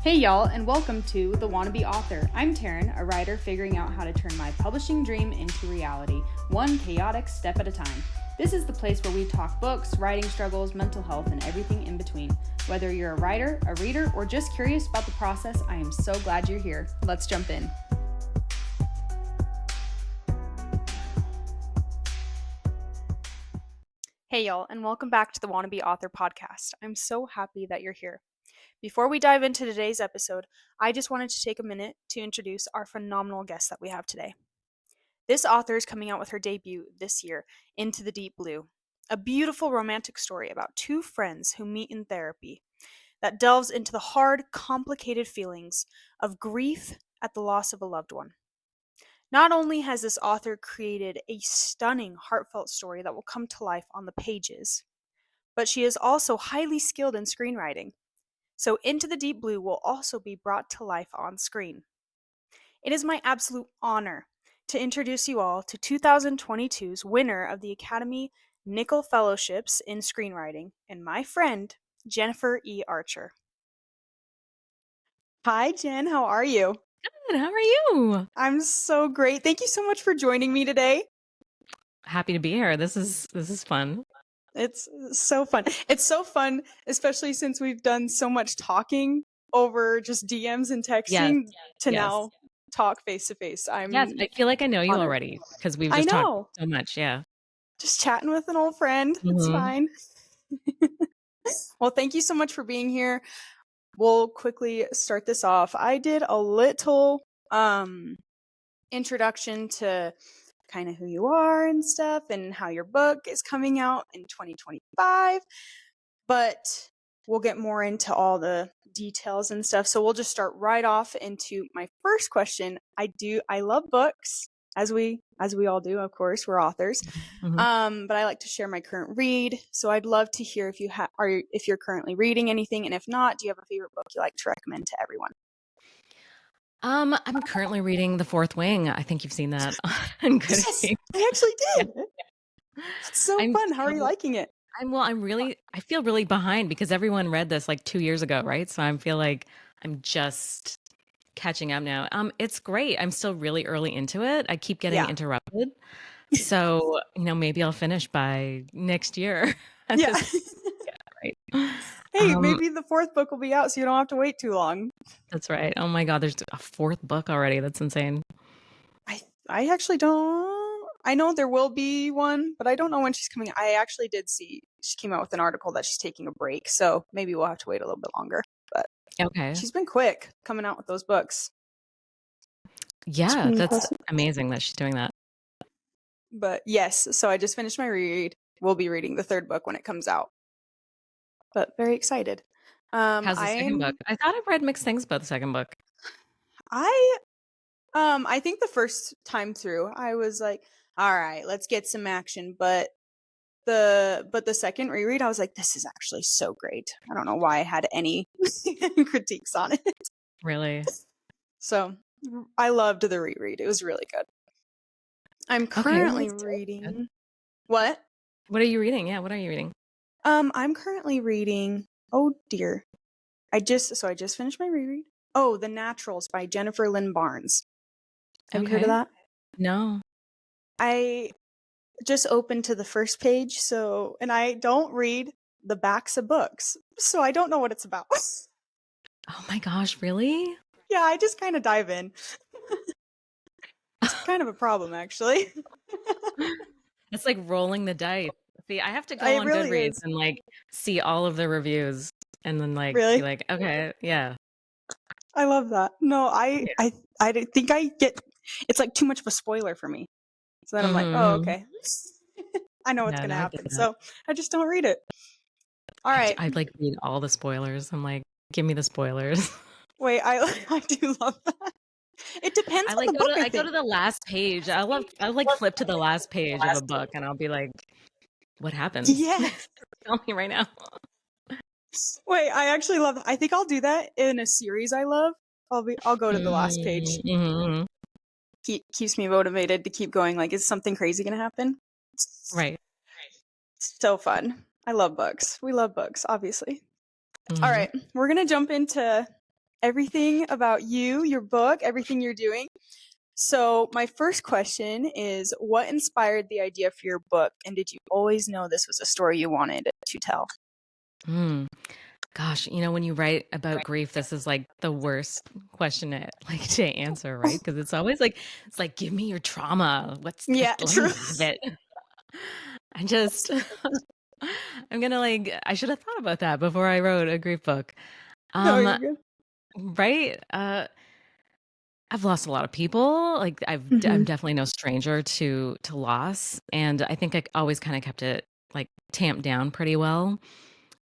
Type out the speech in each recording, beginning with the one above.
Hey y'all, and welcome to The Wannabe Author. I'm Taryn, a writer figuring out how to turn my publishing dream into reality, one chaotic step at a time. This is the place where we talk books, writing struggles, mental health, and everything in between. Whether you're a writer, a reader, or just curious about the process, I am so glad you're here. Let's jump in. Hey y'all, and welcome back to the Wannabe Author podcast. I'm so happy that you're here. Before we dive into today's episode, I just wanted to take a minute to introduce our phenomenal guest that we have today. This author is coming out with her debut this year, Into the Deep Blue, a beautiful romantic story about two friends who meet in therapy that delves into the hard, complicated feelings of grief at the loss of a loved one. Not only has this author created a stunning, heartfelt story that will come to life on the pages, but she is also highly skilled in screenwriting. So Into the Deep Blue will also be brought to life on screen. It is my absolute honor to introduce you all to 2022's winner of the Academy Nickel Fellowships in Screenwriting, and my friend, Jennifer E. Archer. Hi, Jen. How are you? Good. How are you? I'm so great. Thank you so much for joining me today. Happy to be here. This is fun. It's so fun. It's so fun, especially since we've done so much talking over just DMs and texting to now talk face to face. I feel like I know you already because we've just talked so much. Yeah. Just chatting with an old friend. It's fine. Well, thank you so much for being here. We'll quickly start this off. I did a little introduction to kind of who you are and stuff and how your book is coming out in 2025, but we'll get more into all the details and stuff. So we'll just start right off into my first question. I love books, as we all do, of course. We're authors. But I like to share my current read. So I'd love to hear if you're currently reading anything, and if not, do you have a favorite book you like to recommend to everyone? I'm currently reading The Fourth Wing. I think you've seen that on Goodreads. Yes, I actually did. It's so fun. How are you liking it? I feel really behind because everyone read this like 2 years ago, right? So I feel like I'm just catching up now. It's great. I'm still really early into it. I keep getting interrupted. So, maybe I'll finish by next year. Yeah. Right. Hey, maybe the fourth book will be out so you don't have to wait too long. That's right. Oh my God, there's a fourth book already. That's insane. I actually don't. I know there will be one, but I don't know when she's coming. I actually did see she came out with an article that she's taking a break, so maybe we'll have to wait a little bit longer. But okay, she's been quick coming out with those books. Yeah, that's amazing that she's doing that. But yes, so I just finished my reread. We'll be reading the third book when it comes out. But very excited. How's the second book? I thought I read mixed things about the second book. I think the first time through, I was like, all right, let's get some action. But the second reread, I was like, this is actually so great. I don't know why I had any critiques on it. Really? So I loved the reread. It was really good. I'm currently reading. What? What are you reading? Yeah, what are you reading? I'm currently reading. Oh dear, I just finished my reread. Oh, The Naturals by Jennifer Lynn Barnes. Have you heard of that? No. I just opened to the first page, and I don't read the backs of books, so I don't know what it's about. Oh my gosh, really? Yeah, I just kind of dive in. It's kind of a problem, actually. It's like rolling the dice. See, I have to go on Goodreads and like see all of the reviews and then like be like, okay, yeah. I love that. No, I think I get it's like too much of a spoiler for me. So then I'm like, oh, okay. I know what's going to happen. So I just don't read it. All right. I'd like read all the spoilers. I'm like, give me the spoilers. Wait, I do love that. It depends on the book. I go to the last page. I'll like flip to the last page of a book and I'll be like, what happens? Yeah. Tell me right now. Wait, I actually love that. I think I'll do that in a series I love. I'll go to the last page. Mm-hmm. Keeps me motivated to keep going. Like, is something crazy gonna happen? Right. So fun. I love books. We love books, obviously. All right, we're gonna jump into everything about you, your book, everything you're doing. So my first question is, what inspired the idea for your book, and did you always know this was a story you wanted to tell? Mm. Gosh, when you write about grief, this is like the worst question to answer, right? Because it's always like it's like, give me your trauma. What's like, Yeah, let me true. live it. I just I'm gonna I should have thought about that before I wrote a grief book. No, Um, you're good. right? I've lost a lot of people. I'm Mhm. definitely no stranger to loss, and I think I always kind of kept it tamped down pretty well.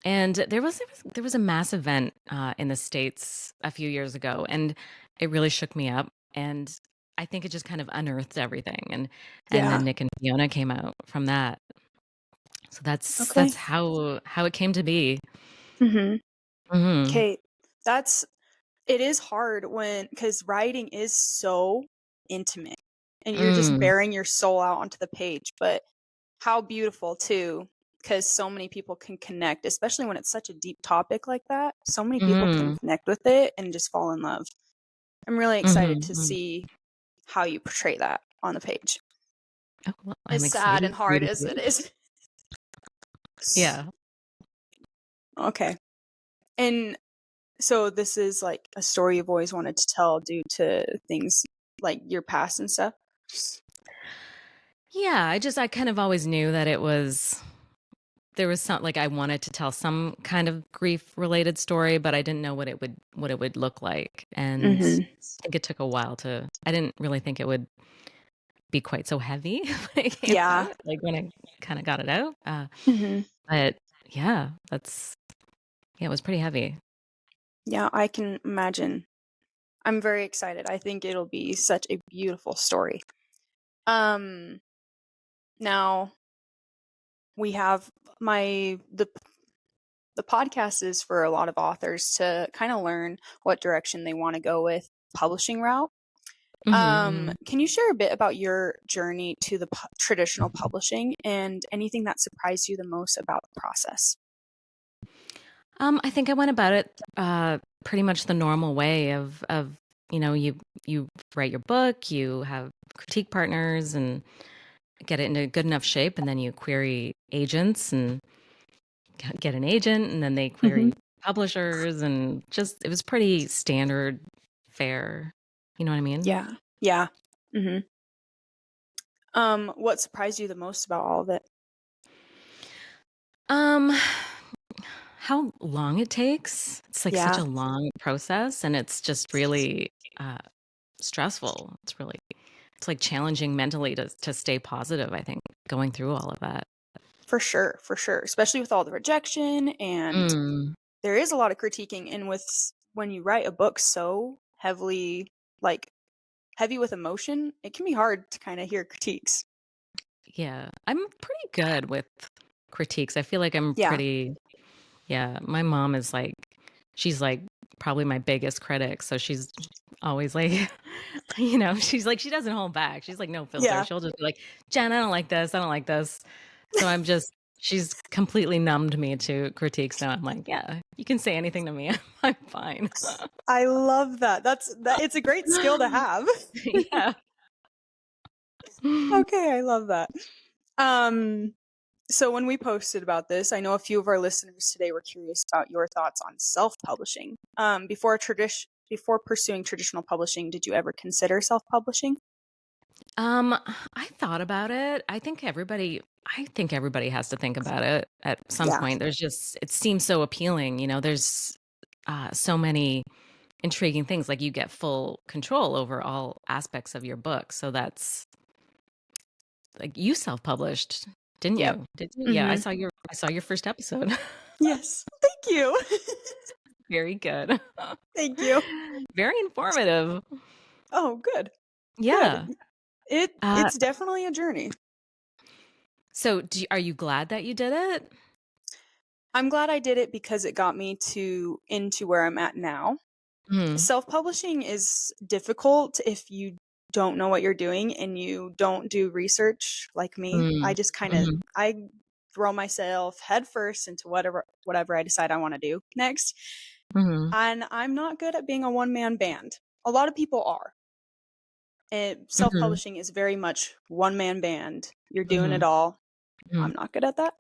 And there was a mass event in the States a few years ago, and it really shook me up. And I think it just kind of unearthed everything. And then Yeah. Nick and Fiona came out from that. So that's Okay. how it came to be. Mhm. Hmm. Okay. That's it is hard when because writing is so intimate and you're just Mm. bearing your soul out onto the page, but how beautiful too, because so many people can connect, especially when it's such a deep topic like that. So many people can Hmm. connect with it and just fall in love. I'm really excited to Hmm. see how you portray that on the page. Oh, well, I'm As sad excited and for you hard to as see it it. is. Yeah. Okay. And so this is like a story you've always wanted to tell due to things like your past and stuff? Yeah, I kind of always knew that there was some I wanted to tell some kind of grief related story, but I didn't know what it would look like. And Mhm. I think it took a while I didn't really think it would be quite so heavy when it came Yeah. out, when I kind of got it out. Mhm. But yeah, it was pretty heavy. Yeah, I can imagine. I'm very excited. I think it'll be such a beautiful story. Um, Now we have my the podcast is for a lot of authors to kind of learn what direction they want to go with publishing route. Hmm. Can you share a bit about your journey to the traditional publishing and anything that surprised you the most about the process? I think I went about it pretty much the normal way of you write your book, you have critique partners, and get it into good enough shape, and then you query agents and get an agent, and then they Hmm. query publishers, and just it was pretty standard fare. You know what I mean? Yeah. Yeah. Hmm. What surprised you the most about all of it? Um, how long it takes? It's like such Yeah, a long process, and it's just really uh, stressful. It's like challenging mentally to stay positive. I think going through all of that. for sure, for sure. Especially with all the rejection, and Mm, there is a lot of critiquing. And with when you write a book so heavily, like heavy with emotion, it can be hard to kind of hear critiques. yeah, I'm pretty good with critiques. I feel like I'm Yeah. pretty. Yeah, my mom is she's probably my biggest critic. So she's always she's she doesn't hold back. She's like no filter. Yeah. She'll just be like, Jen, I don't like this. I don't like this. So she's completely numbed me to critiques now. I'm like, yeah, you can say anything to me. I'm fine. I love that. That it's a great skill to have. Yeah. Okay, I love that. Um so when we posted about this, I know a few of our listeners today were curious about your thoughts on self-publishing. Before pursuing traditional publishing, did you ever consider self-publishing? Um, I thought about it. I think everybody has to think about it at some Yeah, point. It seems so appealing. There's so many intriguing things. Like you get full control over all aspects of your book. So that's like you self-published, didn't yep. you? Did you? Yeah, I Mhm. saw your first episode. Yes. Thank you. Very good. Thank you. Very informative. Oh, good. Good. Yeah. Uh, It's definitely a journey. so are you glad that you did it? I'm glad I did it because it got me to into where I'm at now. Mm, Self-publishing is difficult if you don't know what you're doing and you don't do research like me. mm, I just kind of mhm. I throw myself headfirst into whatever I decide I want to do next. Mhm. And I'm not good at being a one-man band. A lot of people are. Mhm. Self-publishing is very much one-man band. You're doing it Mhm. all. I'm Mhm. not good at that.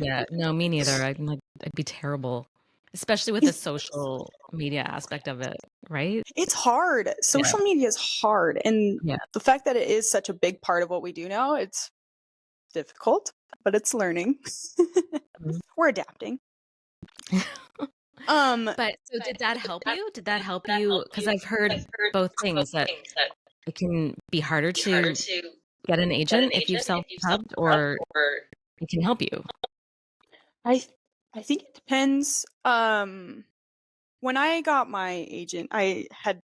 Yeah, no, me neither. I'd be terrible, especially with the social media aspect of it, right? It's hard. Yeah. Social media is hard. And Yeah. the fact that it is such a big part of what we do now, it's difficult, but it's learning. Mhm. We're adapting. Um, But so did that help you? Did that help you? Because I've heard both things that it can be harder to get an agent if you've self-pubbed, or it can help you. I I think it depends. When I got my agent, I had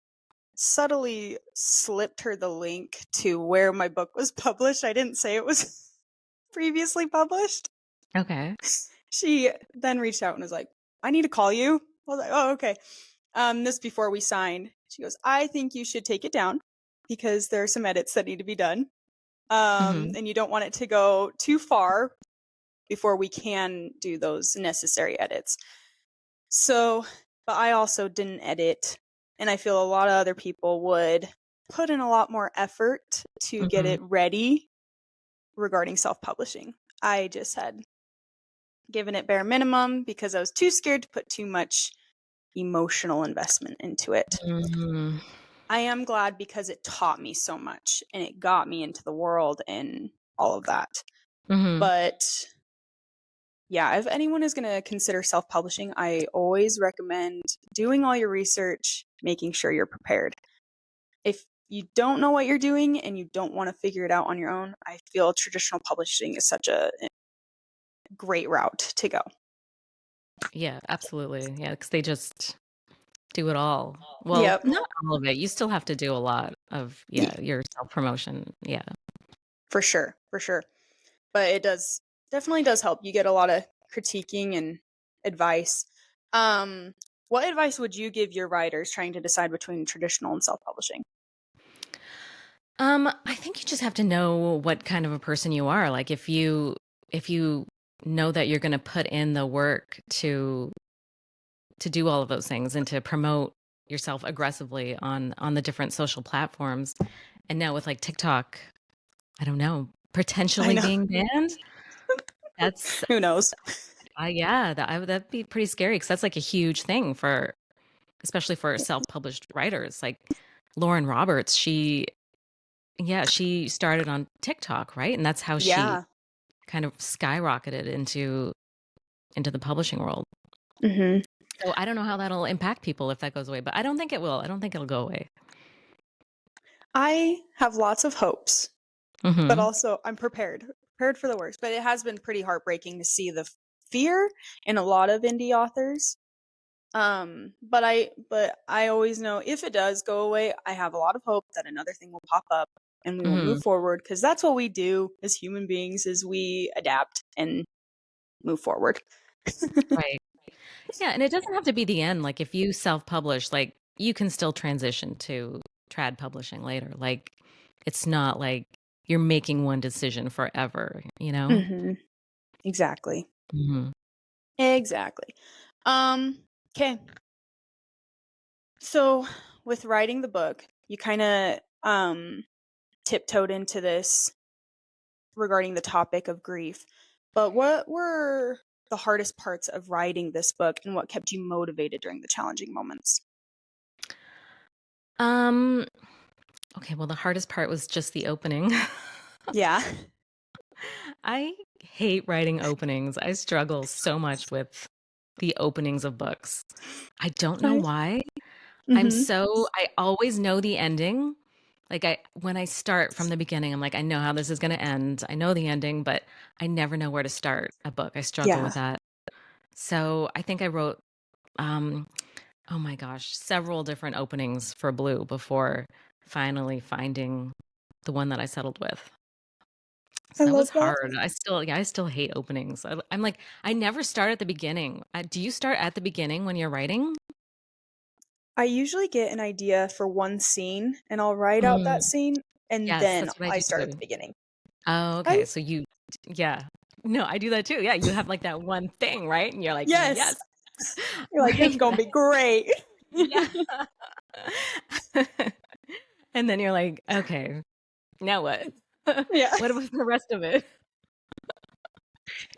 subtly slipped her the link to where my book was published. I didn't say it was previously published. Okay. She then reached out and was like, "I need to call you." I was like, "Oh, okay." This before we signed. She goes, "I think you should take it down because there are some edits that need to be done. Mhm. And you don't want it to go too far before we can do those necessary edits." So, but I also didn't edit, and I feel a lot of other people would put in a lot more effort to get Mhm. it ready regarding self-publishing. I just had given it bare minimum because I was too scared to put too much emotional investment into it. Mhm. I am glad because it taught me so much and it got me into the world and all of that. Mhm. But yeah, if anyone is going to consider self publishing, I always recommend doing all your research, making sure you're prepared. If you don't know what you're doing and you don't want to figure it out on your own, I feel traditional publishing is such a great route to go. Yeah, absolutely. Yeah, because they just do it all. Well, Yep. not all of it. You still have to do a lot of, Y- yeah, your self-promotion. Yeah. For sure. For sure. But it does definitely does help. You get a lot of critiquing and advice. Um, what advice would you give your writers trying to decide between traditional and self publishing? I think you just have to know what kind of a person you are. Like if you know that you're going to put in the work to do all of those things and to promote yourself aggressively on the different social platforms. And now with like TikTok, I don't know, I potentially know. being banned. That's Who knows? yeah, that'd be pretty scary because that's like a huge thing for especially for self-published writers. Like Lauren Roberts, she started on TikTok, right? And that's how she Yeah. kind of skyrocketed into the publishing world. Hmm. So I don't know how that'll impact people if that goes away, but I don't think it will. I don't think it'll go away. I have lots of hopes, but Mhm. also I'm prepared for the worst. But it has been pretty heartbreaking to see the fear in a lot of indie authors. But I always know if it does go away, I have a lot of hope that another thing will pop up and we will move Mhm. forward because that's what we do as human beings is we adapt and move forward. Right. Yeah, and it doesn't have to be the end. Like if you self-publish, like you can still transition to trad publishing later. Like it's not like you're making one decision forever, you know? Hmm. Exactly. Mhm. Exactly. Okay. So with writing the book, you kind of tiptoed into this regarding the topic of grief. But what were the hardest parts of writing this book and what kept you motivated during the challenging moments? Um, okay, well the hardest part was just the opening. Yeah. I hate writing openings. I struggle so much with the openings of books. I don't know I why. Mhm. I always know the ending. Like when I start from the beginning, I'm like, I know how this is going to end. I know the ending, but I never know where to start a book. I struggle with Yeah. that. So I think I wrote, um, oh my gosh, several different openings for Blue before finally finding the one that I settled with. I So that was love that. hard. Yeah, I still hate openings. I'm like, I never start at the beginning. Do you start at the beginning when you're writing? I usually get an idea for one scene and I'll write out that Mm, scene and yes, then that's what I I do start at the too. beginning. Oh, I okay. So yeah. No, I do that too. Yeah, you have like that one thing, right? And you're like, Yes. yes. You're like, this is gonna be great. Yeah. And then you're like, okay, now what? Yeah. What was the rest of it?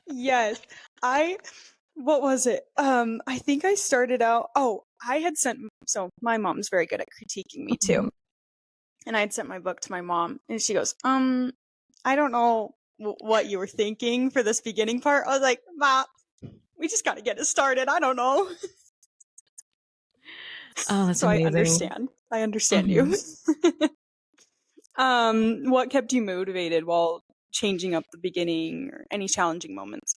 Yes. What was it? I think I started out, I had sent, so my mom's very good at critiquing me too. And I had sent my book to my mom and she goes, I don't know what you were thinking for this beginning part. I was like, Ma, we just got to get it started. I don't know. Oh, that's So I amazing. understand you. What kept you motivated while changing up the beginning or any challenging moments?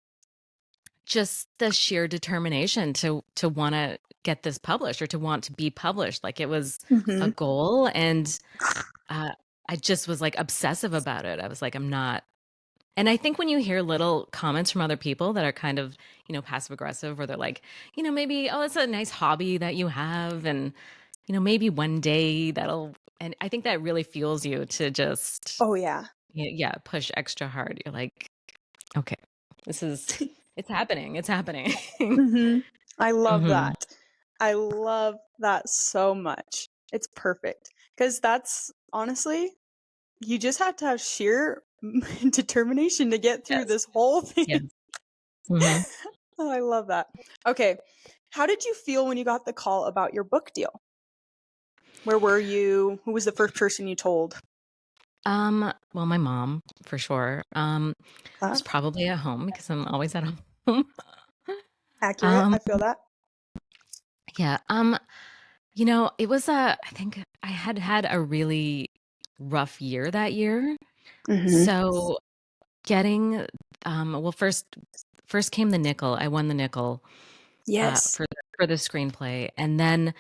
Just the sheer determination to want to get this published or to want to be published. Like it was a Mm-hmm. goal, and I just was like obsessive about it. I was like, I'm not. And I think when you hear little comments from other people that are kind of, passive aggressive, where they're like, maybe, oh, it's a nice hobby that you have, and maybe one day that'll. And I think that really fuels you to just, Oh, yeah. yeah, push extra hard. You're like, okay, it's happening. It's happening. Mm-hmm. I love Hmm. that. I love that so much. It's perfect. Because that's honestly, you just have to have sheer determination to get through Yes. this whole thing. Yes. Hmm. Oh, I love that. Okay. How did you feel when you got the call about your book deal? Where were you? Who was the first person you told? Well, my mom for sure. Uh, Was probably at home because I'm always at home. Accurate. Um, I feel that. yeah. It was I think I had a really rough year that year. Mm-hmm. So getting well, first came the nickel. I won the nickel Yes. for the screenplay, and then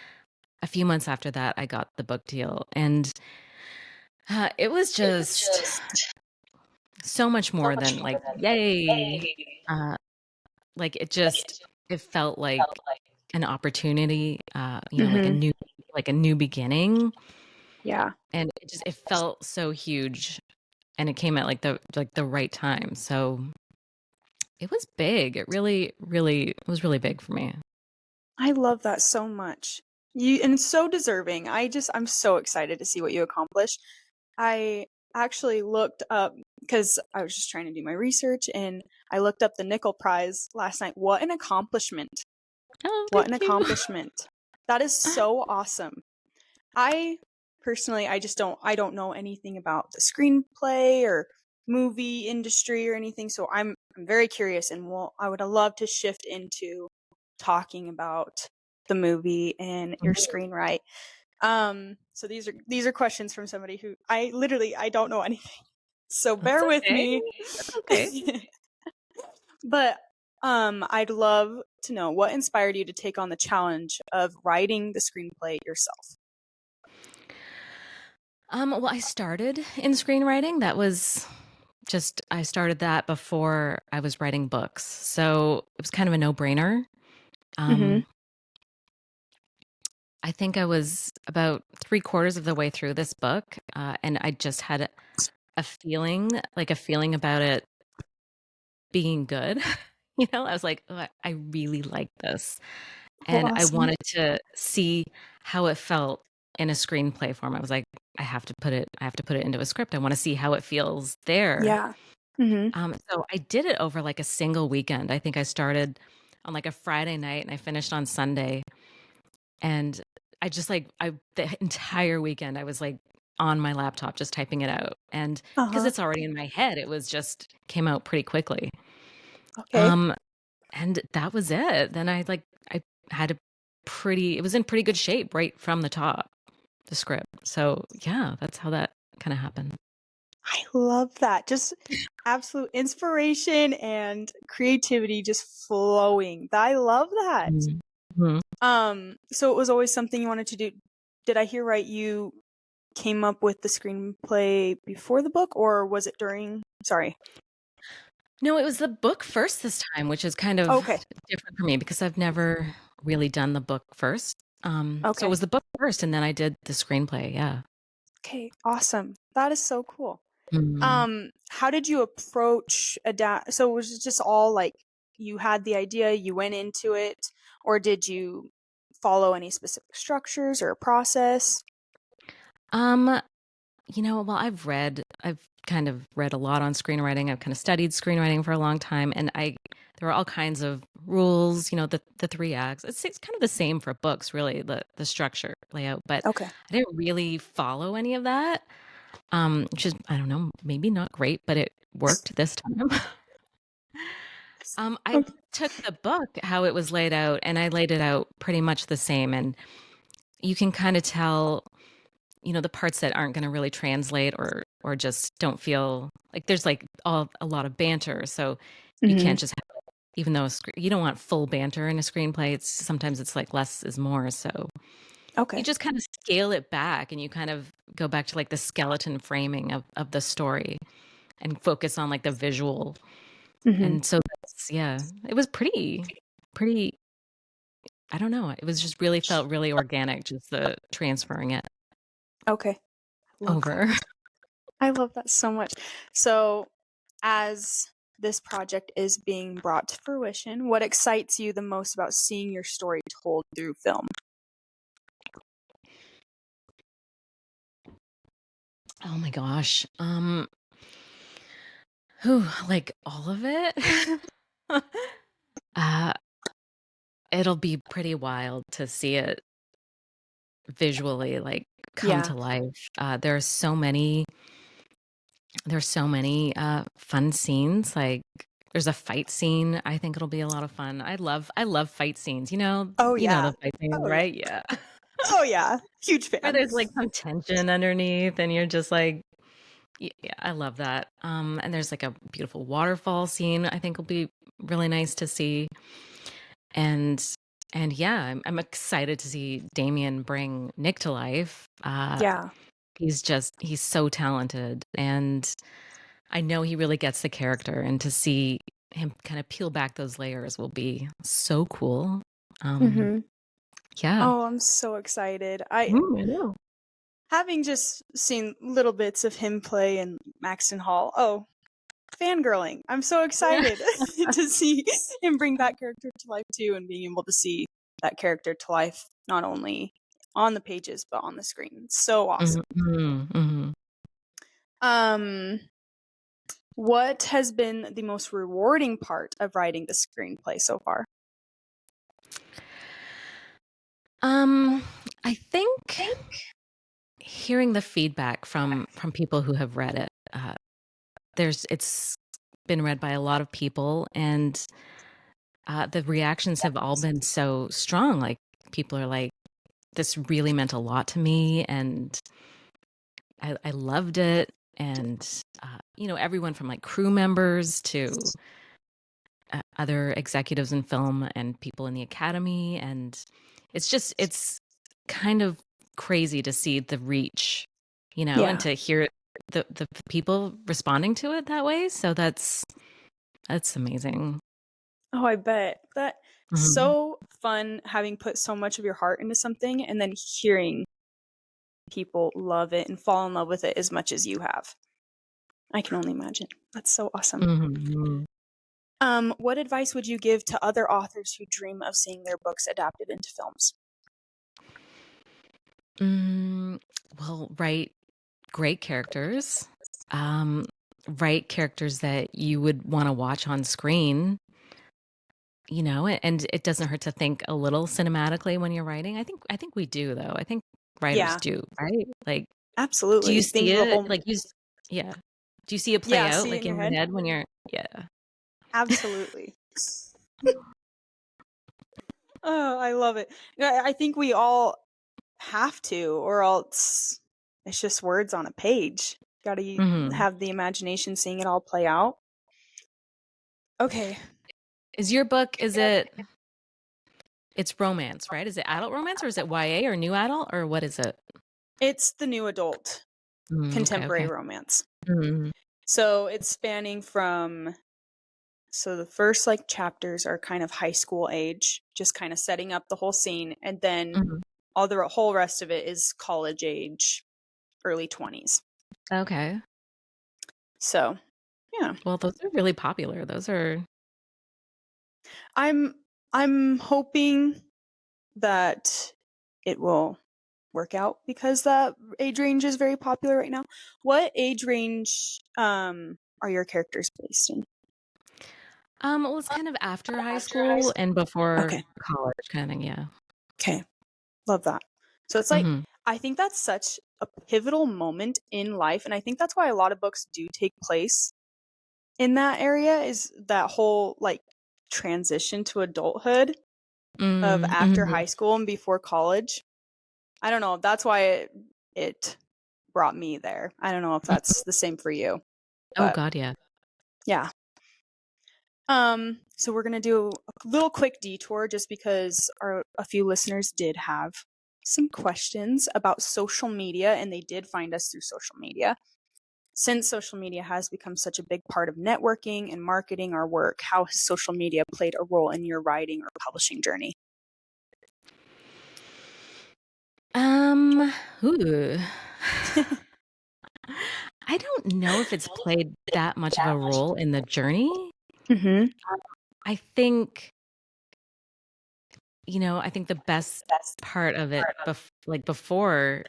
a few months after that, I got the book deal, and it was just so much more than like yay. Uh, like it felt like an opportunity, Mm-hmm. like a new beginning, Yeah. and it felt so huge, and it came at like the right time. So it was big. It really, really it was really big for me. I love that so much. You and so deserving. I'm so excited to see what you accomplish. I actually looked up because I was just trying to do my research and I looked up the Nickel Prize last night. What an accomplishment. Oh, What an thank you. accomplishment. That is so awesome. I personally I don't know anything about the screenplay or movie industry or anything, so I'm very curious and I would love to shift into talking about the movie and your screenwrite. So these are questions from somebody who I don't know anything. So That's bear with okay. me. That's okay. But I'd love to know what inspired you to take on the challenge of writing the screenplay yourself. Well, I started in screenwriting. That was just I started that before I was writing books. So it was kind of a no-brainer. Mhm. Um, I think I was about three-quarters of the way through this book, and I just had a feeling about it being good. I was like, "Oh, I really like this." Oh, And I awesome. wanted to see how it felt in a screenplay form. I was like, I have to put it into a script. I want to see how it feels there. Yeah. Mhm. So I did it over like a single weekend. I think I started on like a Friday night and I finished on Sunday. And I just the entire weekend I was like on my laptop just typing it out. And because Uh-huh. it's already in my head, it was just came out pretty quickly. Okay. Um, and that was it. Then I had it was in pretty good shape right from the top, the script. So yeah, that's how that kind of happened. I love that. Just absolute inspiration and creativity just flowing. I love that. Mhm. So it was always something you wanted to do. Did I hear right? You came up with the screenplay before the book, or was it during? Sorry. No, it was the book first this time, which is kind of Okay. different for me because I've never really done the book first. So it Okay. was the book first, and then I did the screenplay. Yeah. Okay. Awesome. That is so cool. Mm. How did you approach adapt? So was it just all like you had the idea, you went into it or did you follow any specific structures or a process? Um, well, I've kind of read a lot on screenwriting. I've kind of studied screenwriting for a long time, and there are all kinds of rules, the three acts. It's kind of the same for books, really, the structure, layout, but Okay. I didn't really follow any of that. Which is, I don't know, maybe not great, but it worked this time. I Okay. took the book, how it was laid out, and I laid it out pretty much the same, and you can kind of tell the parts that aren't going to really translate or just don't feel like there's like a lot of banter. So you Hmm. can't just have, even though you don't want full banter in a screenplay. Sometimes it's like less is more. So you Okay. just kind of scale it back and you kind of go back to like the skeleton framing of the story and focus on like the visual. Hmm. And so yeah, it was pretty, I don't know. It was just really felt really organic, just the transferring it Okay. Love that. over. I love that so much. So, as this project is being brought to fruition, what excites you the most about seeing your story told through film? Oh my gosh. Like all of it? uh, it'll be pretty wild to see it visually like come Yeah. to life. There's so many fun scenes. Like there's a fight scene. I think it'll be a lot of fun. I love fight scenes. Oh You know yeah. the fight scene, Oh yeah. right? Yeah. Oh yeah. Huge Where fan. there's like some tension underneath and you're just like yeah, I love that. And there's like a beautiful waterfall scene I think will be really nice to see. And and yeah, I'm excited to see Damien bring Nick to life. Yeah. He's so talented, and I know he really gets the character. And to see him kind of peel back those layers will be so cool. Um, Hmm. yeah. Oh, I'm so excited. I I know. having just seen little bits of him play in Maxton Hall. Oh, fangirling. I'm so excited to see him bring that character to life too, and being able to see that character to life not only on the pages but on the screen. So awesome. Hmm. Um, what has been the most rewarding part of writing the screenplay so far? Um, I think hearing the feedback from people who have read it. It's been read by a lot of people, and the reactions have all been so strong. Like people are like, "This really meant a lot to me," and I loved it. And everyone from like crew members to other executives in film and people in the academy, and it's kind of crazy to see the reach, and Yeah. to hear the people responding to it that way. So that's amazing. Oh, I bet. That Mhm. so fun having put so much of your heart into something and then hearing people love it and fall in love with it as much as you have. I can only imagine. That's so awesome. Mhm. What advice would you give to other authors who dream of seeing their books adapted into films? Mm, well, write great characters. Um, write characters that you would want to watch on screen, and it doesn't hurt to think a little cinematically when you're writing. I think we do though. I think writers Yeah, do, right? Like, do you absolutely. Think see of the it? whole. Like, yeah. Do you see it play Yeah, out see it like in your in your head. head when you're, yeah. Absolutely. Oh, I love it. Yeah, I think we all have to, or else it's just words on a page. Got to Hmm. have the imagination seeing it all play out. Okay. Is your book, it's romance, right? Is it adult romance or is it YA or new adult or what is it? It's the new adult Okay, contemporary okay. romance. Mm-hmm. So it's spanning from, so the first like chapters are kind of high school age, just kind of setting up the whole scene, and then Hmm. all the whole rest of it is college age, early 20s. Okay. So, yeah. Well, those are really popular. Those are, I'm I'm hoping that it will work out because that age range is very popular right now. What age range are your characters based in? Well, it's kind of after high school and before Okay. college kind of thing, yeah. Okay. Love that. So it's like, Mhm. I think that's such a pivotal moment in life. And I think that's why a lot of books do take place in that area, is that whole like transition to adulthood of after Mhm. high school and before college. I don't know. That's why it brought me there. I don't know if Mhm. that's the same for you, Oh but god, yeah. yeah. So we're gonna do a little quick detour just because a few listeners did have some questions about social media, and they did find us through social media. Since social media has become such a big part of networking and marketing our work, how has social media played a role in your writing or publishing journey? Um, ooh. I don't know if it's played that much of a role in the journey. Mm-hmm. I think, I think the best part of it like before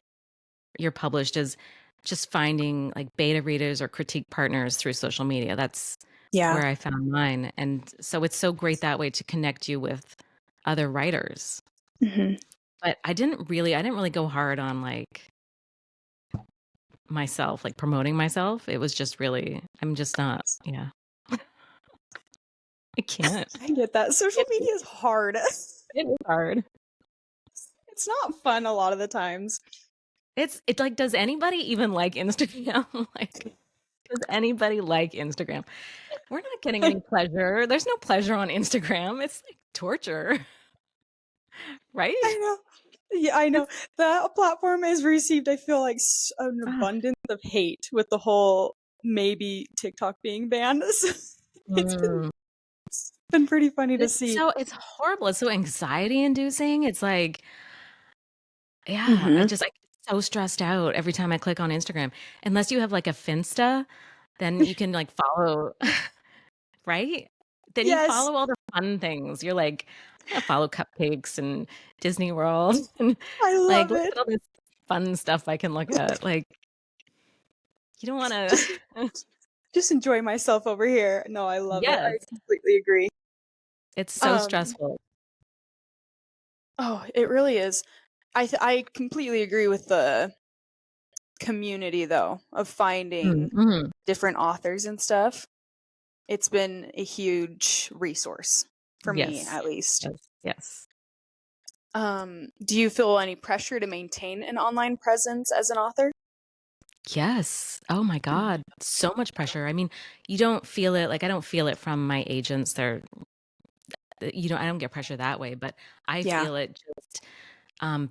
you're published is just finding like beta readers or critique partners through social media. That's Yeah. where I found mine. And so it's so great that way to connect you with other writers. Mm-hmm. But I didn't really go hard on like myself, like promoting myself. It was just really, I'm just not, yeah. I can't. I get that. Social media is hard. It is hard. It's not fun a lot of the times. It's like, does anybody even like Instagram? Like, does anybody like Instagram? We're not getting any pleasure. There's no pleasure on Instagram. It's like torture, I right? know. Yeah, I know. It's That platform has received, I feel like, an ah, abundance of hate with the whole maybe TikTok being banned. It's mm. been pretty funny to It's see. so it's horrible. It's so anxiety inducing. It's like, yeah, Mm-hmm. I get so stressed out every time I click on Instagram. Unless you have like a Finsta, then you can like follow, right? Then you Yes, follow all the fun things. You're like, I'm gonna follow cupcakes and Disney World and I like love look it. at all this fun stuff I can look at. Like, you don't want to. Just, just enjoy myself over here. No, I love it. I Yes, completely agree. it's so Um, stressful. oh, it really is. I completely agree with the community though of finding Mm-hmm. different authors and stuff. It's been a huge resource for me, Yes, at least. yes, yes. Do you feel any pressure to maintain an online presence as an author? Yes. Oh my God. So much pressure. I mean, you don't feel it. Like, I don't feel it from my agents. I don't get pressure that way, but I Yeah. feel it just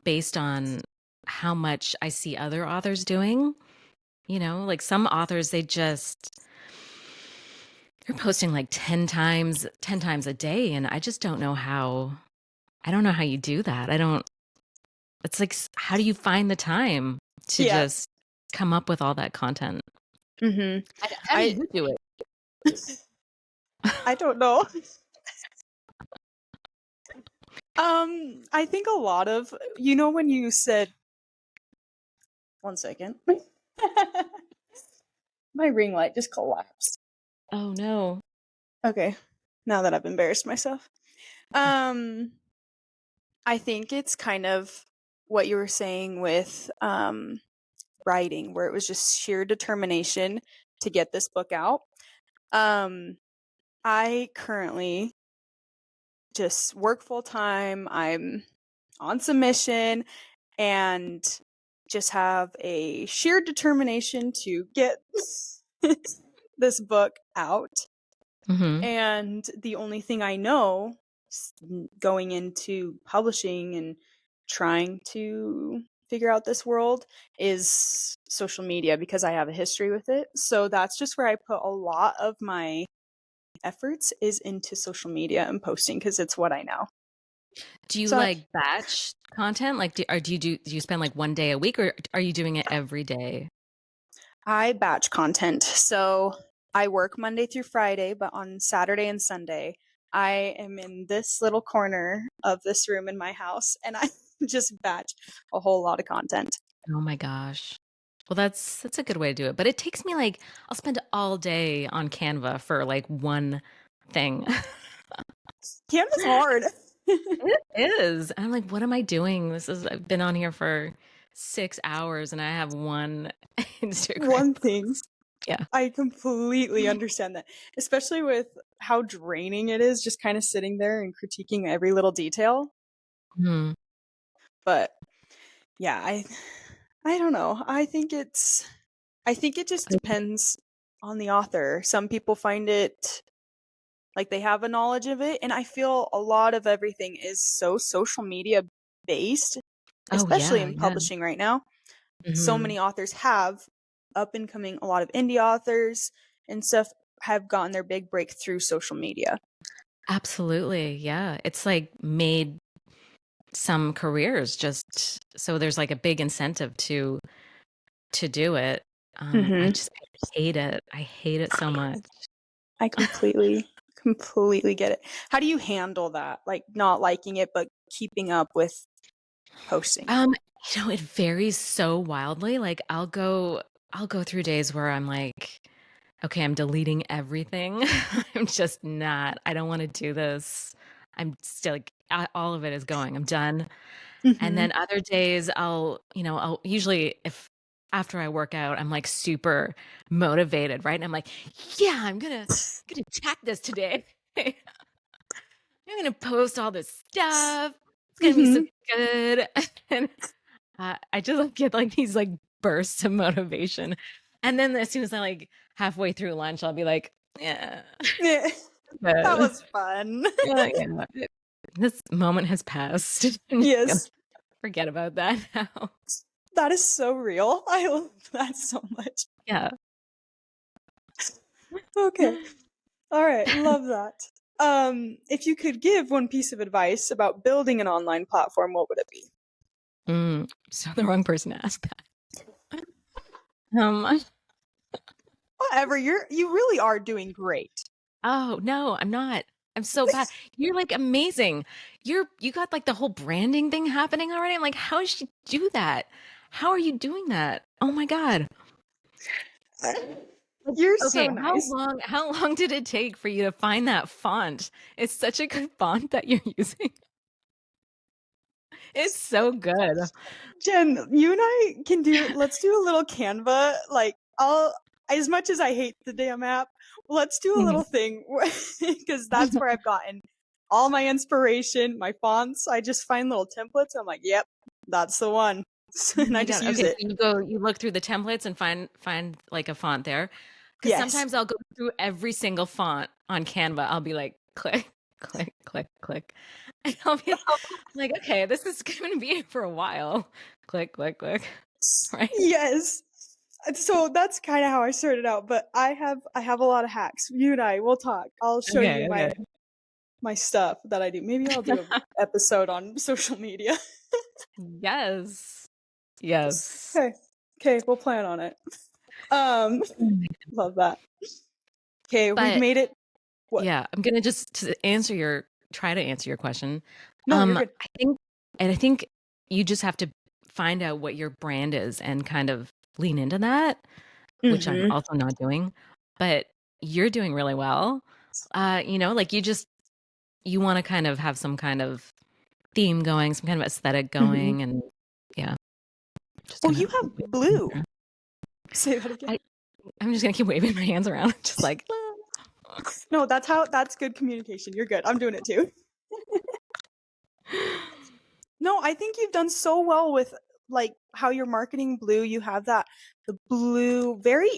based on how much I see other authors doing. Like some authors, they're posting like 10 times a day. And I don't know how you do that. It's like, how do you find the time to Yeah. just come up with all that content? Hmm. How do I you do it? I don't know. I think a lot of when you said 1 second, my ring light just collapsed. Oh no. Okay, now that I've embarrassed myself. Um, I think it's kind of what you were saying with writing, where it was just sheer determination to get this book out. Um, I currently just work full time. I'm on submission and just have a sheer determination to get this book out. Hmm. And the only thing I know going into publishing and trying to figure out this world is social media because I have a history with it. So that's just where I put a lot of my efforts is into social media and posting because it's what I know. Do you So like batch content? Like, do you spend like one day a week, or are you doing it every day? I batch content. So I work Monday through Friday, but on Saturday and Sunday, I am in this little corner of this room in my house, and I just batch a whole lot of content. Oh my gosh. Well, that's a good way to do it. But it takes me like I'll spend all day on Canva for like one thing. Canva's hard. It is. I'm like, what am I doing? I've been on here for 6 hours and I have one Instagram One thing. post. Yeah. I completely understand that, especially with how draining it is just kind of sitting there and critiquing every little detail. Hmm. But yeah, I don't know. I think it just depends on the author. Some people find it like they have a knowledge of it, and I feel a lot of everything is so social media based, Oh especially yeah, in yeah. publishing right now. So Hmm. many authors have up and coming, a lot of indie authors and stuff have gotten their big break through social media. Absolutely. Yeah. It's like made some careers just so there's like a big incentive to do it. I Mm-hmm. just I hate it. I hate it so much. I completely get it. How do you handle that? Like not liking it, but keeping up with posting? It varies so wildly. Like I'll go through days where I'm like, okay, I'm deleting everything. I'm just not. I don't want to do this. I'm still like all of it is going. I'm done. And Mm-hmm. then other days I'll usually if after I work out, I'm like super motivated, right? And I'm like, yeah, I'm gonna attack this today. I'm gonna post all this stuff. It's gonna be so Mm-hmm. good. And I just like, get like these like bursts of motivation. And then as soon as I like halfway through lunch, I'll be like, yeah, Yeah, that good. was fun. Yeah, yeah. This moment has passed. I'm just gonna Yes, forget about that now. that is so real. I love that so much. Yeah. Okay. All right, love that. If you could give one piece of advice about building an online platform, what would it be? So the wrong person asked that. Um, Whatever, you really are doing great. oh no, I'm not. I'm so bad. You're like amazing. You got like the whole branding thing happening already. I'm like, how did she do that? How are you doing that? Oh my God. You're so Okay, nice. how long did it take for you to find that font? It's such a good font that you're using. It's so good. Jen, you and I can let's do a little Canva. Like, as much as I hate the damn app, let's do a little Mhm. thing because that's where I've gotten all my inspiration, my fonts. I just find little templates. I'm like, yep, that's the one. Oh And I my just God. use Okay, so it. you look through the templates and find like a font there. Because Yes. sometimes I'll go through every single font on Canva. I'll be like, click, click, click, click. And I'll be like, okay, this is going to be it for a while. Click, click, click. Right? Yes. So that's kind of how I started out, but I have a lot of hacks. You and I will talk. I'll show you Okay, okay. my stuff that I do. Maybe I'll do an episode on social media. Yes. Yes. Okay. Okay, we'll plan on it. Um, love that. Okay, we've But made it. What? yeah, I'm gonna just try to answer your question. No, you're good. I think you just have to find out what your brand is and kind of lean into that, which I'm Mm-hmm. also not doing. But you're doing really well. Like you want to kind of have some kind of theme going, some kind of aesthetic Mm-hmm. going, and yeah, just Oh, kind you of. have blue. Say that again. I I'm just gonna keep waving my hands around, just like. No, that's good communication. You're good. I'm doing it too. No, I think you've done so well with like how you're marketing blue. You have the blue very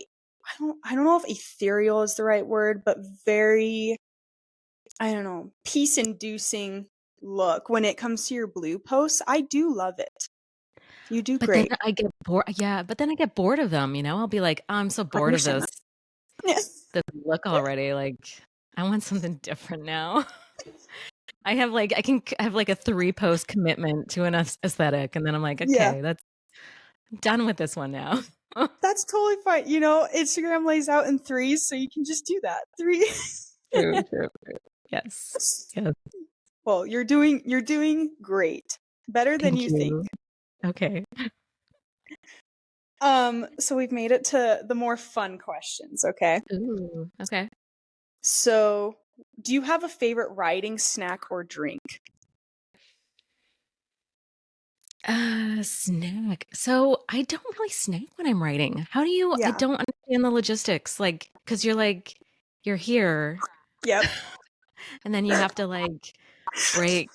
I don't know if ethereal is the right word, but very I don't know, peace inducing look when it comes to your blue posts. I do love it. You do But then great. I get bored. Yeah, but then I get bored of them. I'll be like, I'm so I bored of understand this that. Yeah. this look already. Like, I want something different now. I can have like a 3 post commitment to an aesthetic, and then I'm like, Yeah. okay, that's done with this one now. That's totally fine. You know, Instagram lays out in threes, so you can just do that. Three. True, true. Yes. Yes. Well, you're doing great. Better than Thank you think. you. Okay. So we've made it to the more fun questions, okay? Ooh. Okay. So, do you have a favorite writing snack or drink? Snack. So I don't really snack when I'm writing. How do you, I Yeah. don't understand the logistics. Like, cause you're here Yep. and then you have to like break,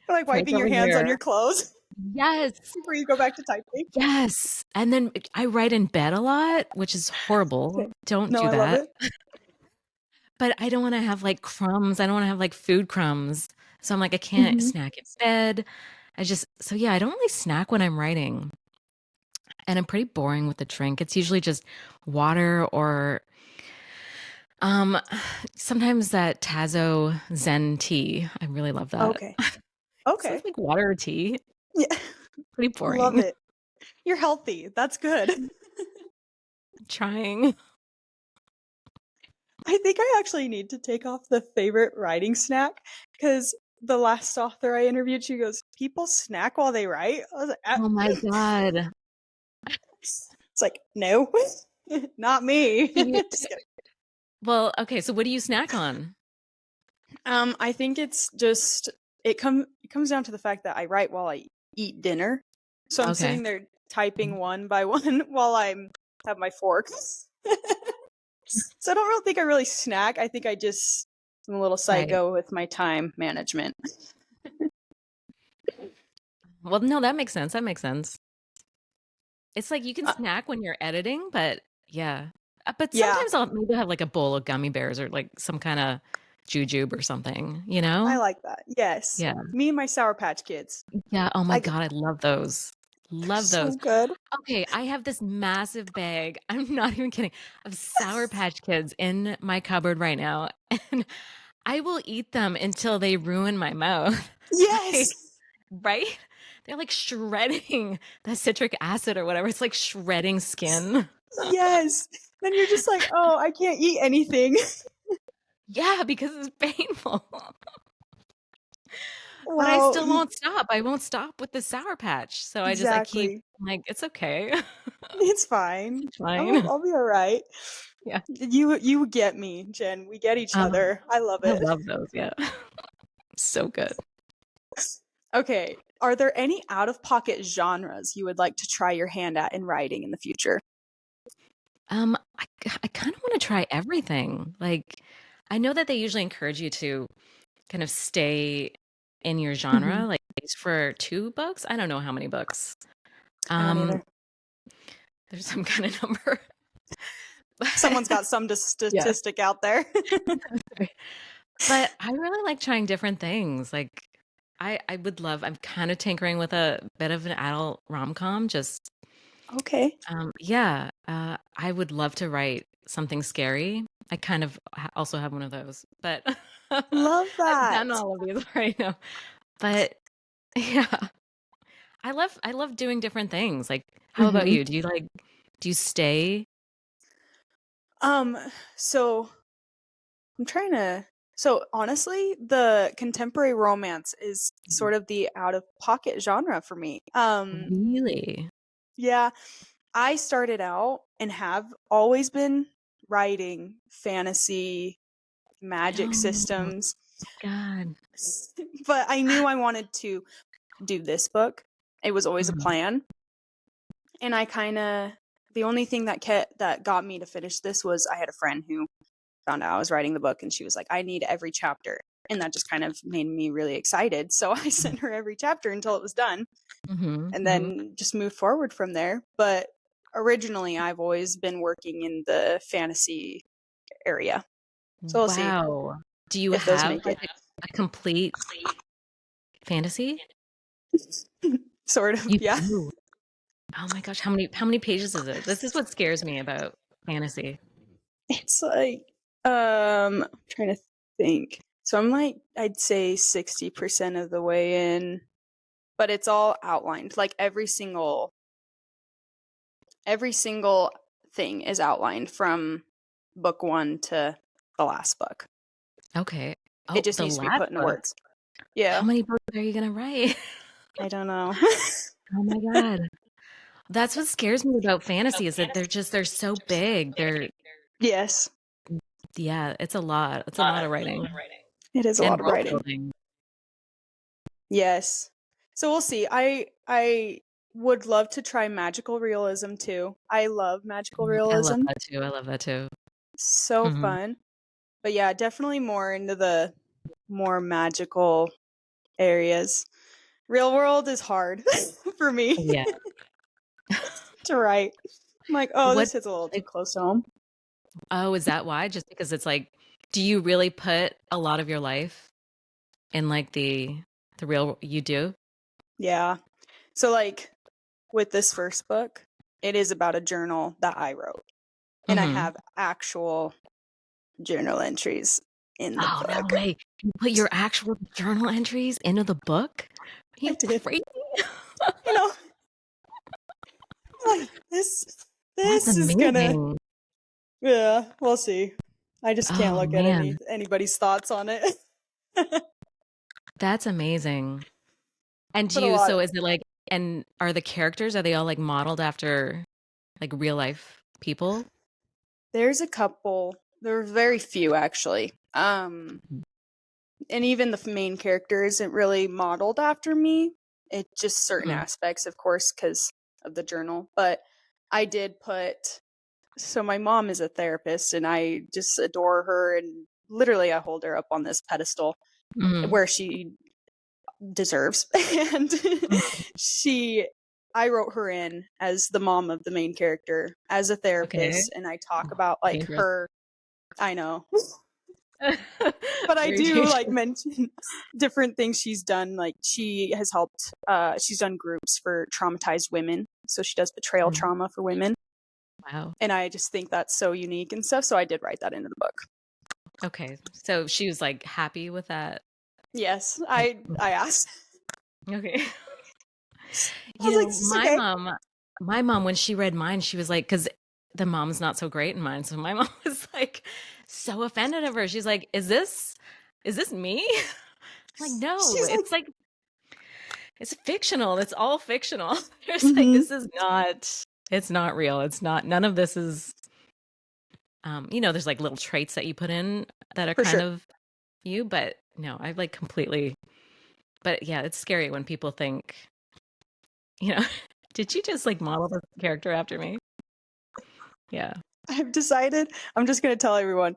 Like break wiping your over hands on here. your clothes Yes. before you go back to typing. Yes. And then I write in bed a lot, which is horrible. Okay. Don't No, do I love that. it. But I don't want to have like crumbs. I don't want to have like food crumbs. So I'm like, I can't Hmm. snack in bed. So yeah, I don't really snack when I'm writing. And I'm pretty boring with the drink. It's usually just water or um sometimes that Tazo Zen tea. I really love that. Okay. So Okay. it's like water or tea. Yeah. Pretty Love boring. it. You're healthy. That's good. Trying. I think I actually need to take off the favorite writing snack because the last author I interviewed, she goes, "People snack while they write." I was like, Oh my God. It's like, no, not me. Do you, Just kidding. well, okay, so what do you snack on? I think it's just it comes down to the fact that I write while I eat dinner, so I'm Okay. sitting there typing one by one while I'm have my fork. So I don't really think I really snack. I think I just am a little Right. psycho with my time management. Well, no, that makes sense. That makes sense. It's like you can Uh, snack when you're editing, but yeah. But yeah, sometimes I'll maybe have like a bowl of gummy bears or like some kind of jujube or something, you I know? like that. Yes, Yeah. me and my Sour Patch Kids. Yeah. Oh my I God, I love those. they're Love so those. good. Okay, I have this massive bag. I'm not even kidding. Of Sour Patch Kids in my cupboard right now, and I will eat them until they ruin my mouth. Like, Yes, right? They're like shredding the citric acid or whatever. It's like shredding skin. yes. Then you're just like, oh, I can't eat anything. Yeah, because it's painful. But I Well, still won't stop. I won't stop with the Sour Patch. So I keep exactly. like, it's okay. It's fine. It's fine. I'll be all right. Yeah. You get me, Jen. We get each Um, other. I love I it. love those. Yeah. So good. Okay. Are there any out of pocket genres you would like to try your hand at in writing in the future? I kind of want to try everything. Like, I know that they usually encourage you to kind of stay in your Hmm. genre, like at least for 2 books. I don't know how many books. I don't Um, either. there's some kind of number. Someone's But got some yeah. statistic out there. But I really like trying different things. Like I would love, I'm kind of tinkering with a bit of an adult rom-com. Just Okay. yeah, I would love to write something scary. I kind of also have one of those, but Love I've done that. all of these right now. But yeah, I love doing different things. Like, how about Hmm. you? Do you stay? Um, so I'm trying to. So honestly, the contemporary romance is sort of the out of pocket genre for me. Really? Yeah, I started out and have always been writing fantasy magic Oh, systems, God. but I knew I wanted to do this book. It was always a Mhm. plan, and I kind of the only thing that got me to finish this was I had a friend who found out I was writing the book and she was like, I need every chapter. And that just kind of made me really excited. So I sent her every chapter until it was done Mhm. and Mhm. then just moved forward from there. But originally, I've always been working in the fantasy area. So we'll see Wow. Do you if those have make like it. a complete fantasy? Sort of, You yeah. do. Oh my gosh, how many pages is it? This is what scares me about fantasy. It's like, I'm trying to think. So I'm like, I'd say 60% of the way in, but it's all outlined. Like every single thing is outlined from book one to the last book. Okay. It Oh, just the needs to be last put into book. words. How Yeah. many books are you gonna write? I don't know. Oh my God. That's what scares me about fantasy is that they're so big. Yes. Yeah, it's a lot. It's a lot of writing It is a and lot of world writing. building. Yes. So we'll see. I would love to try magical realism too. I love magical I love realism. that too. I love that too. So Hmm. fun. But yeah, definitely more into the more magical areas. Real world is hard for me Yeah. to write. I'm like, oh, What this hits a little too like close to home. oh, is that why? Just because it's like, do you really put a lot of your life in like the real you do? Yeah. So like with this first book, it is about a journal that I wrote. And I Hmm. have actual journal entries in the Oh, no book. way. You put your actual journal entries into the book? Are I you did. crazy? You know, like That's this is gonna, amazing. yeah, we'll see. I just can't Oh look at man, anybody's thoughts on it. that's amazing. And But a lot. so is it like, and are the characters, are they all like modeled after like real life people? There's a couple. There are very few actually. And even the main character isn't really modeled after me. It just certain Mhm. aspects, of course, because of the journal. But I did put. So my mom is a therapist, and I just adore her, and literally I hold her up on this pedestal Mhm. where she deserves. And Mhm. she I wrote her in as the mom of the main character as a Okay. therapist, and I talk about like Dangerous. her. I know. But I Very do like dangerous. mention different things she's done. Like she has helped she's done groups for traumatized women. So she does betrayal Mhm. trauma for women. Wow. And I just think that's so unique and stuff. So I did write that into the book. Okay. So she was like happy with that. Yes. Like, I asked. okay. I was like, You know, this is okay. my mom, when she read mine, she was like, because the mom's not so great in mine. So my mom was like so offended of her. She's like, is this me? I'm like, no, She's like, it's fictional. It's all fictional. There's like, mm-hmm, it's not real. It's not, none of this is, there's like little traits that you put in that are for kind sure. of you, but no, I like completely, but yeah, it's scary when people think, you know, did you just like model this character after me? Yeah. I've decided I'm just going to tell everyone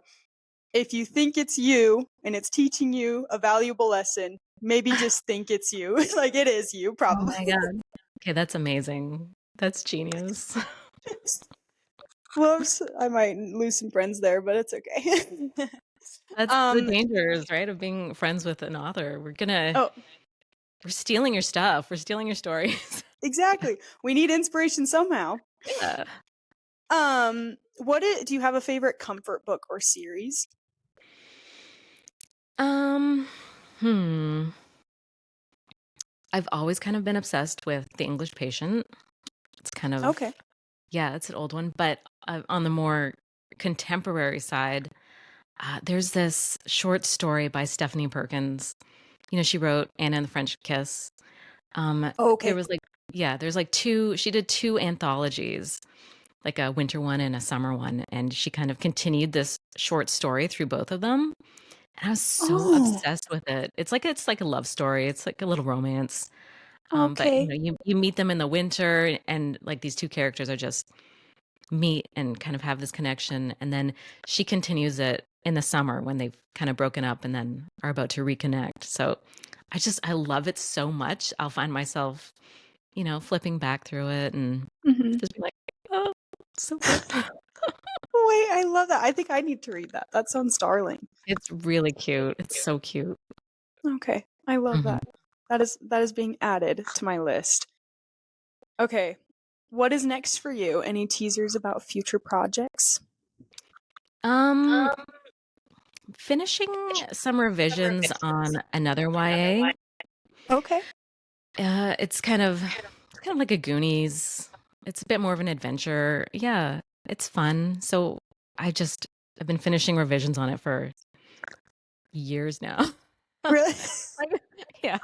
if you think it's you and it's teaching you a valuable lesson, maybe just think it's you. Like it is you, Oh probably. my God. Okay, that's amazing. That's genius. Whoops. I might lose some friends there, but it's okay. That's the um, dangers, right, of being friends with an author. oh, We're stealing your stuff. We're stealing your stories. exactly. We need inspiration somehow. Yeah. Do you have a favorite comfort book or series? Um, hmm. I've always kind of been obsessed with The English Patient. It's kind Okay. of, yeah, it's an old one, but on the more contemporary side, there's this short story by Stephanie Perkins. You know, she wrote Anna and the French Kiss. There Okay. was like, yeah, there's like two, she did two anthologies, like a winter one and a summer one. And she kind of continued this short story through both of them. And I was so Oh, obsessed with it. It's like a love story. It's like a little romance. But okay. you meet them in the winter and like these two characters are just meet and kind of have this connection. And then she continues it in the summer when they've kind of broken up and then are about to reconnect. So I love it so much. I'll find myself, flipping back through it and Hmm. just be like, oh, so good. Wait, I love that. I think I need to read that. That sounds darling. It's really cute. It's so cute. Okay. I love Mhm. that. That is being added to my list. Okay. What is next for you? Any teasers about future projects? Um, Finishing some revisions on another YA. Okay. It's kind of like a Goonies. It's a bit more of an adventure. Yeah, it's fun. So I've been finishing revisions on it for years now. Really? Like, yeah.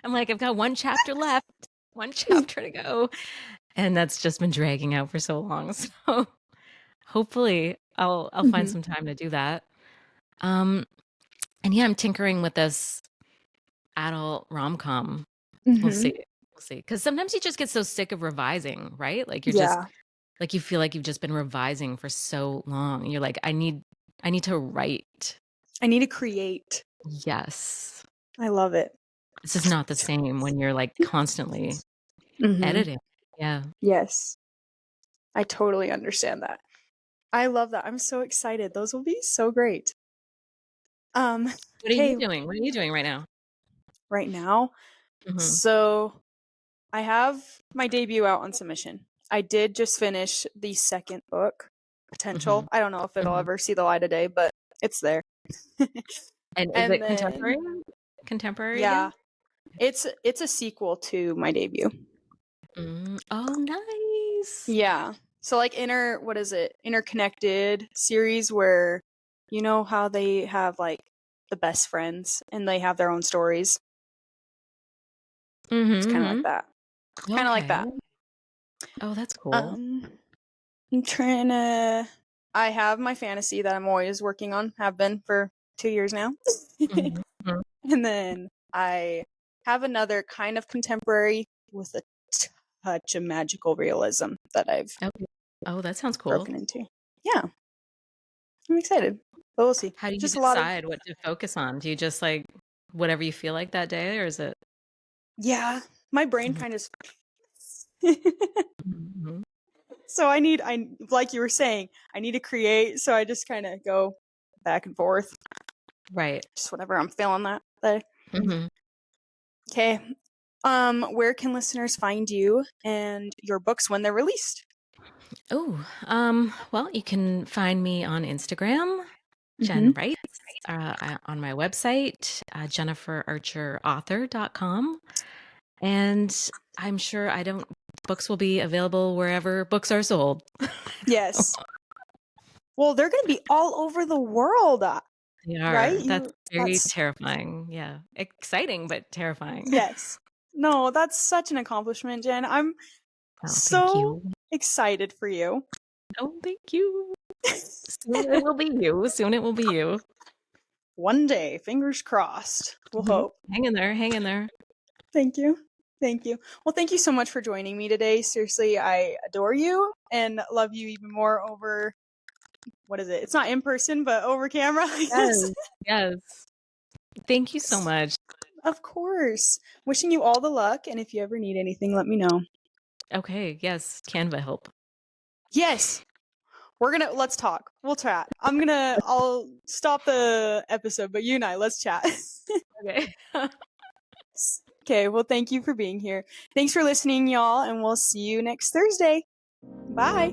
I'm like, I've got one chapter left, one chapter to go. And that's just been dragging out for so long. So hopefully I'll find Mhm. some time to do that. And yeah, I'm tinkering with this adult rom-com. We'll Mhm. see. We'll see. Because sometimes you just get so sick of revising, right? Like you're just Yeah. like you feel like you've just been revising for so long. And you're like, I need to write. I need to create. Yes. I love it. This is not the same when you're like constantly Mhm. editing. Yeah. Yes. I totally understand that. I love that. I'm so excited. Those will be so great. What are you Okay, doing? What are you doing right now? right now. Hmm. So I have my debut out on submission. I did just finish the second book, Hmm. Potential. I don't know if it'll Hmm. ever see the light of day, but it's there. And is And it contemporary? then Contemporary yeah, again? it's a sequel to my debut. Oh, nice. Yeah. So like what is it? Interconnected series where you know how they have like the best friends and they have their own stories. It's kind of like Mm-hmm. that. Kind of like Okay. that. Oh, that's cool. Um I'm trying to I have my fantasy that I'm always working on, have been for 2 years now. Hmm. And then I have another kind of contemporary with a touch of magical realism that I've Okay. Oh, that sounds cool. broken into. Yeah, I'm excited. But we'll see. How do you Just a lot of decide what to focus on? Do you just like whatever you feel like that day, or is it? yeah, my brain Mhm. kind of Mhm. so I like you were saying, I need to create, so I just kind of go back and forth Right. just whenever I'm feeling that day. Hmm. Okay. Where can listeners find you and your books when they're released? Oh, well, you can find me on Instagram, Mm-hmm. Jenn Writes, on my website, jenniferarcherauthor.com. And I'm sure books will be available wherever books are sold. Yes. Well, they're going to be all over the world, They right? are. That's very That's, terrifying. Yeah. Exciting, but terrifying. yes. No, that's such an accomplishment, Jen. I'm Oh, thank so you. excited for you. Oh, thank you. Soon it will be you. Soon it will be you. One day, fingers crossed. We'll Mhm. hope. Hang in there. Hang in there. Thank you. Thank you. Well, thank you so much for joining me today. Seriously, I adore you and love you even more over what is it? It's not in person, but over camera, I guess. Yes. Yes. Thank you so much. Of course. Wishing you all the luck, and if you ever need anything, let me know. Okay. Yes. Canva help. Yes, let's talk. We'll chat. I'll stop the episode, but you and let's chat. Okay. Okay, well, thank you for being here. Thanks for listening, y'all, and we'll see you next Thursday. Bye.